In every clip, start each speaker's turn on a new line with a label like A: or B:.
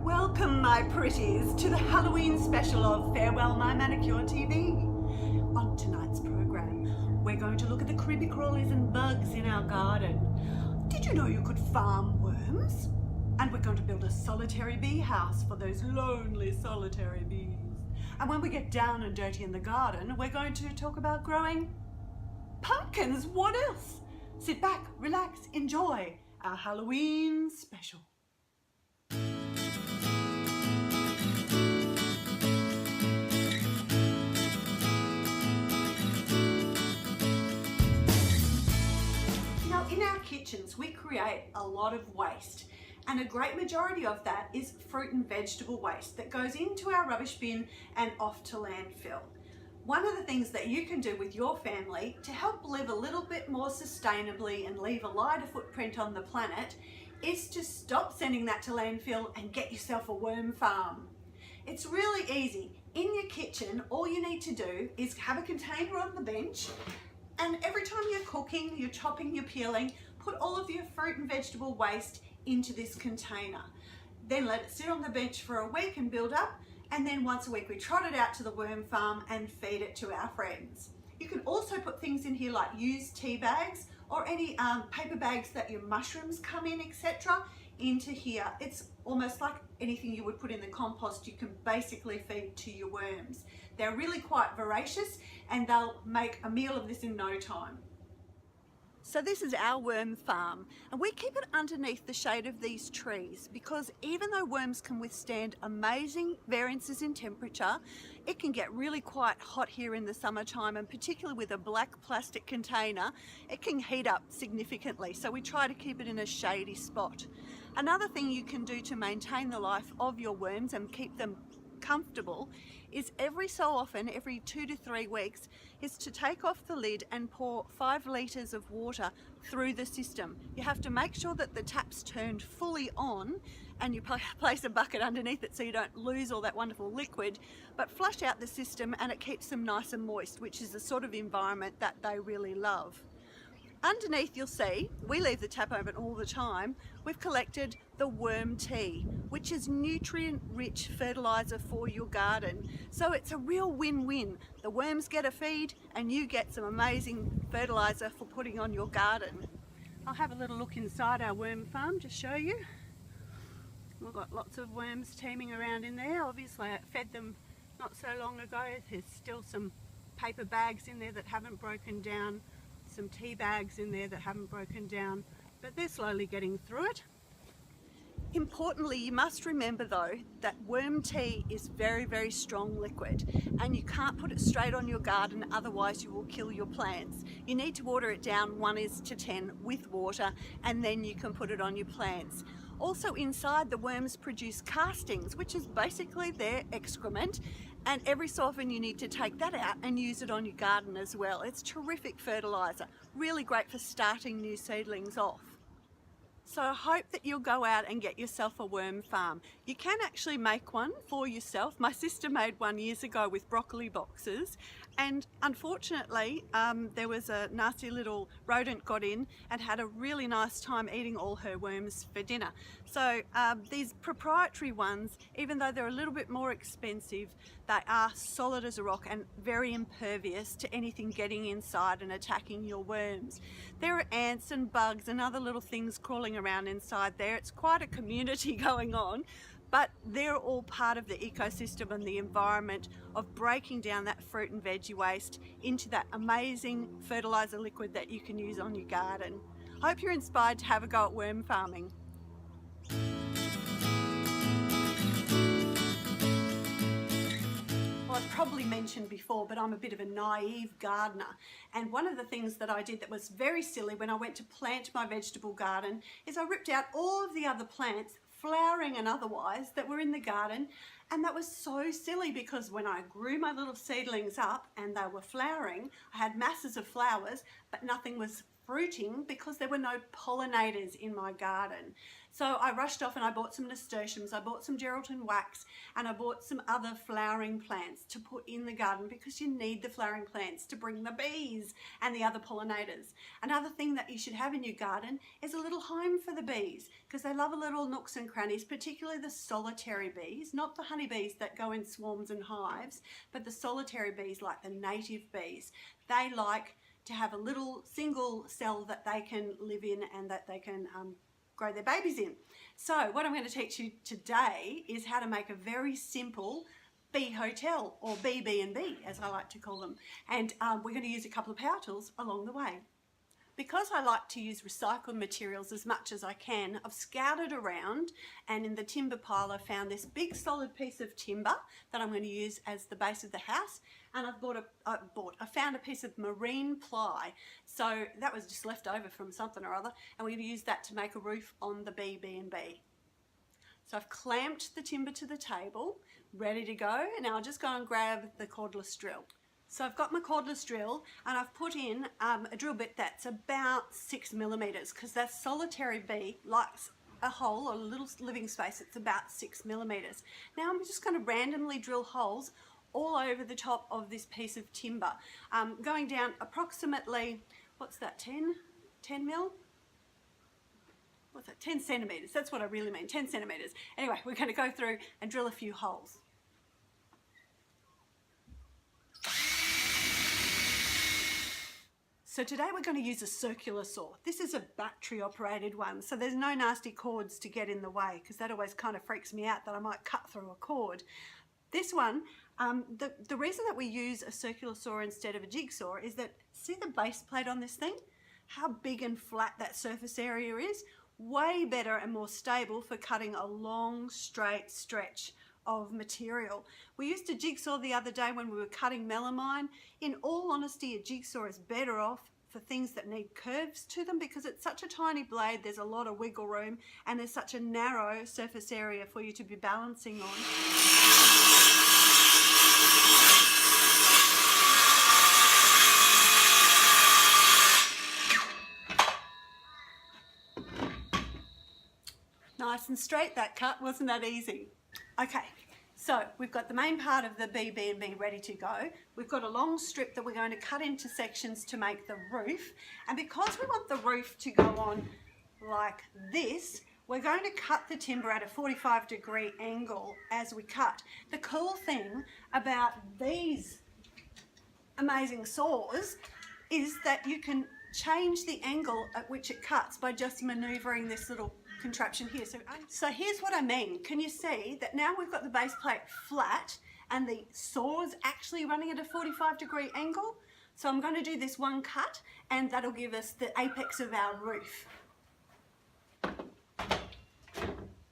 A: Welcome, my pretties, to the Halloween special of Farewell My Manicure TV. On tonight's program, we're going to look at the creepy crawlies and bugs in our garden. Did you know you could farm worms? And we're going to build a solitary bee house for those lonely solitary bees. And when we get down and dirty in the garden, we're going to talk about growing pumpkins. What else? Sit back, relax, enjoy our Halloween special. In our kitchens, we create a lot of waste, and a great majority of that is fruit and vegetable waste that goes into our rubbish bin and off to landfill. One of the things that you can do with your family to help live a little bit more sustainably and leave a lighter footprint on the planet is to stop sending that to landfill and get yourself a worm farm. It's really easy. In your kitchen, all you need to do is have a container on the bench, and every time you're cooking, you're chopping, you're peeling, put all of your fruit and vegetable waste into this container. Then let it sit on the bench for a week and build up, and then once a week we trot it out to the worm farm and feed it to our friends. You can also put things in here like used tea bags or any paper bags that your mushrooms come in, etc. into here. It's almost like anything you would put in the compost. You can basically feed to your worms. They're really quite voracious and they'll make a meal of this in no time. So this is our worm farm, and we keep it underneath the shade of these trees because even though worms can withstand amazing variances in temperature, it can get really quite hot here in the summertime, and particularly with a black plastic container, it can heat up significantly. So we try to keep it in a shady spot. Another thing you can do to maintain the life of your worms and keep them comfortable is every so often, every 2 to 3 weeks, is to take off the lid and pour 5 litres of water through the system. You have to make sure that the tap's turned fully on and you place a bucket underneath it so you don't lose all that wonderful liquid, but flush out the system and it keeps them nice and moist, which is the sort of environment that they really love. Underneath you'll see, we leave the tap open all the time, we've collected the worm tea, which is nutrient-rich fertiliser for your garden. So it's a real win-win. The worms get a feed and you get some amazing fertiliser for putting on your garden. I'll have a little look inside our worm farm to show you. We've got lots of worms teeming around in there. Obviously I fed them not so long ago. There's still some paper bags in there that haven't broken down, some tea bags in there that haven't broken down, but they're slowly getting through it. Importantly, you must remember though that worm tea is very, very strong liquid and you can't put it straight on your garden, otherwise you will kill your plants. You need to water it down 1:10 with water, and then you can put it on your plants. Also inside, the worms produce castings, which is basically their excrement, and every so often you need to take that out and use it on your garden as well. It's terrific fertiliser, really great for starting new seedlings off. So I hope that you'll go out and get yourself a worm farm. You can actually make one for yourself. My sister made one years ago with broccoli boxes, and unfortunately there was a nasty little rodent got in and had a really nice time eating all her worms for dinner. So these proprietary ones, even though they're a little bit more expensive, they are solid as a rock and very impervious to anything getting inside and attacking your worms. There are ants and bugs and other little things crawling around inside there. It's quite a community going on, but they're all part of the ecosystem and the environment of breaking down that fruit and veggie waste into that amazing fertiliser liquid that you can use on your garden. I hope you're inspired to have a go at worm farming. Well, I've probably mentioned before, but I'm a bit of a naive gardener, and one of the things that I did that was very silly when I went to plant my vegetable garden is I ripped out all of the other plants, flowering and otherwise, that were in the garden, and that was so silly because when I grew my little seedlings up and they were flowering, I had masses of flowers, but nothing was fruiting because there were no pollinators in my garden. So I rushed off and I bought some nasturtiums, I bought some Geraldton wax, and I bought some other flowering plants to put in the garden because you need the flowering plants to bring the bees and the other pollinators. Another thing that you should have in your garden is a little home for the bees, because they love a little nooks and crannies, particularly the solitary bees, not the honeybees that go in swarms and hives, but the solitary bees like the native bees. They like to have a little single cell that they can live in and that they can grow their babies in. So what I'm going to teach you today is how to make a very simple bee hotel, or B&B as I like to call them. And we're going to use a couple of power tools along the way. Because I like to use recycled materials as much as I can, I've scouted around, and in the timber pile I found this big solid piece of timber that I'm going to use as the base of the house. And I found a piece of marine ply, so that was just left over from something or other, and we're going to use that to make a roof on the B&B. So I've clamped the timber to the table, ready to go, and now I'll just go and grab the cordless drill. So I've got my cordless drill and I've put in a drill bit that's about 6 millimeters, because that solitary bee likes a hole or a little living space that's about 6 millimeters. Now I'm just going to randomly drill holes all over the top of this piece of timber, going down approximately, what's that, 10 mil? What's that, 10 centimeters? That's what I really mean, 10 centimeters. Anyway, we're going to go through and drill a few holes. So today we're going to use a circular saw. This is a battery operated one, so there's no nasty cords to get in the way, because that always kind of freaks me out that I might cut through a cord. This one, the reason that we use a circular saw instead of a jigsaw is that, see the base plate on this thing? How big and flat that surface area is? Way better and more stable for cutting a long straight stretch of material. We used a jigsaw the other day when we were cutting melamine. In all honesty, a jigsaw is better off for things that need curves to them, because it's such a tiny blade, there's a lot of wiggle room, and there's such a narrow surface area for you to be balancing on. Nice and straight that cut, wasn't that easy? Okay, so we've got the main part of the B&B ready to go. We've got a long strip that we're going to cut into sections to make the roof. And because we want the roof to go on like this, we're going to cut the timber at a 45-degree angle as we cut. The cool thing about these amazing saws is that you can change the angle at which it cuts by just maneuvering this little contraption here. So here's what I mean. Can you see that now we've got the base plate flat and the saw's actually running at a 45-degree angle? So I'm going to do this one cut and that'll give us the apex of our roof.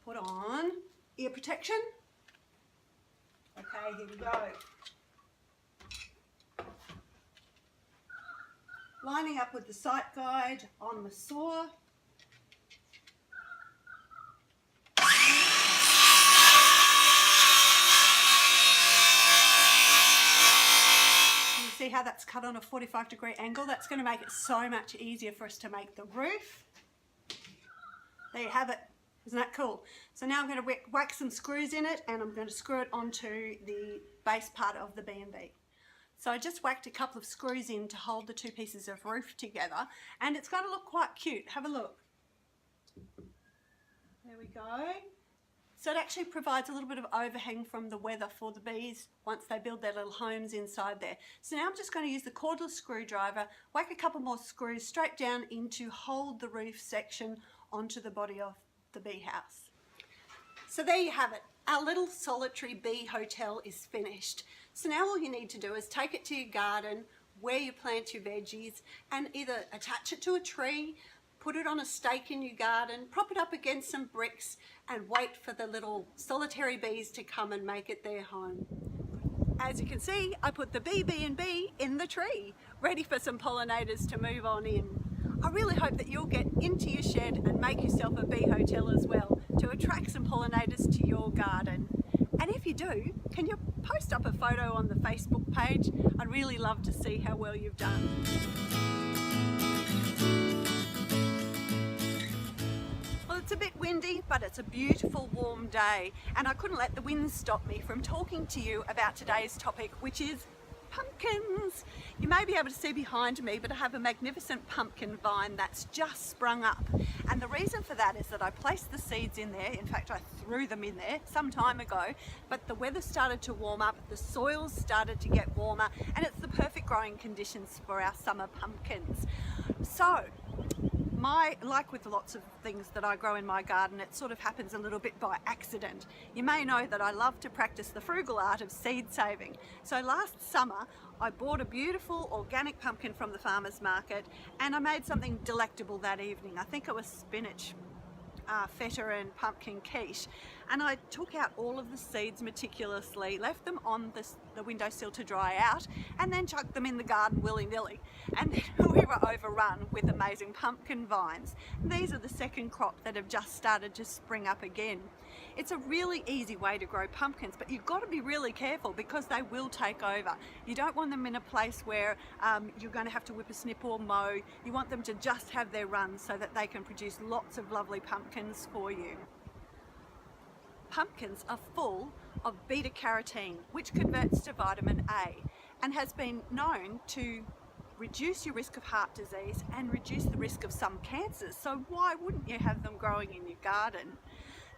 A: Put on ear protection. Okay, here we go. Lining up with the sight guide on the saw. See how that's cut on a 45-degree angle? That's going to make it so much easier for us to make the roof. There you have it. Isn't that cool? So now I'm going to whack some screws in it, and I'm going to screw it onto the base part of the B&B. So I just whacked a couple of screws in to hold the two pieces of roof together, and it's going to look quite cute. Have a look. There we go. So it actually provides a little bit of overhang from the weather for the bees once they build their little homes inside there. So now I'm just going to use the cordless screwdriver, whack a couple more screws straight down in to hold the roof section onto the body of the bee house. So there you have it. Our little solitary bee hotel is finished. So now all you need to do is take it to your garden, where you plant your veggies, and either attach it to a tree, put it on a stake in your garden, prop it up against some bricks, and wait for the little solitary bees to come and make it their home. As you can see, I put the B&B in the tree, ready for some pollinators to move on in. I really hope that you'll get into your shed and make yourself a bee hotel as well, to attract some pollinators to your garden. And if you do, can you post up a photo on the Facebook page? I'd really love to see how well you've done. Well, it's a bit windy, but it's a beautiful warm day, and I couldn't let the wind stop me from talking to you about today's topic, which is pumpkins. You may be able to see behind me, but I have a magnificent pumpkin vine that's just sprung up, and the reason for that is that I placed the seeds in there. In fact, I threw them in there some time ago, but the weather started to warm up, the soils started to get warmer, and it's the perfect growing conditions for our summer pumpkins. So like with lots of things that I grow in my garden, it sort of happens a little bit by accident. You may know that I love to practice the frugal art of seed saving. So last summer I bought a beautiful organic pumpkin from the farmer's market, and I made something delectable that evening. I think it was spinach, feta and pumpkin quiche, and I took out all of the seeds meticulously, left them on the windowsill to dry out, and then chucked them in the garden willy-nilly. And then we were overrun with amazing pumpkin vines. These are the second crop that have just started to spring up again. It's a really easy way to grow pumpkins, but you've got to be really careful because they will take over. You don't want them in a place where you're going to have to whip a snip or mow. You want them to just have their run so that they can produce lots of lovely pumpkins for you. Pumpkins are full of beta-carotene, which converts to vitamin A and has been known to reduce your risk of heart disease and reduce the risk of some cancers. So why wouldn't you have them growing in your garden?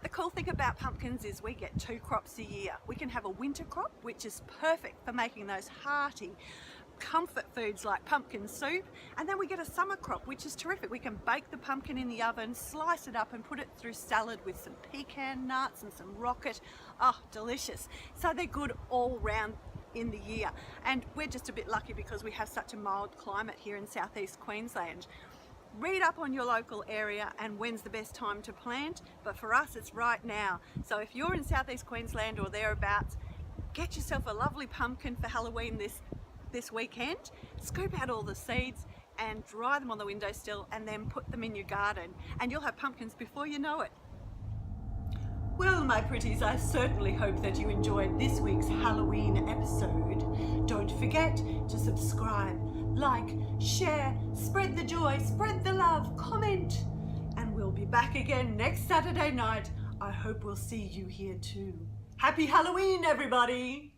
A: The cool thing about pumpkins is we get 2 crops a year. We can have a winter crop, which is perfect for making those hearty comfort foods like pumpkin soup, and then we get a summer crop, which is terrific. We can bake the pumpkin in the oven, slice it up and put it through salad with some pecan nuts and some rocket. Oh, delicious. So they're good all round in the year, and we're just a bit lucky because we have such a mild climate here in southeast Queensland. Read up on your local area and when's the best time to plant, but for us it's right now. So if you're in southeast Queensland or thereabouts, get yourself a lovely pumpkin for Halloween this weekend. Scoop out all the seeds and dry them on the windowsill and then put them in your garden, and you'll have pumpkins before you know it. Well, my pretties, I certainly hope that you enjoyed this week's Halloween episode. Don't forget to subscribe, like, share, spread the joy, spread the love, comment, and we'll be back again next Saturday night. I hope we'll see you here too. Happy Halloween, everybody!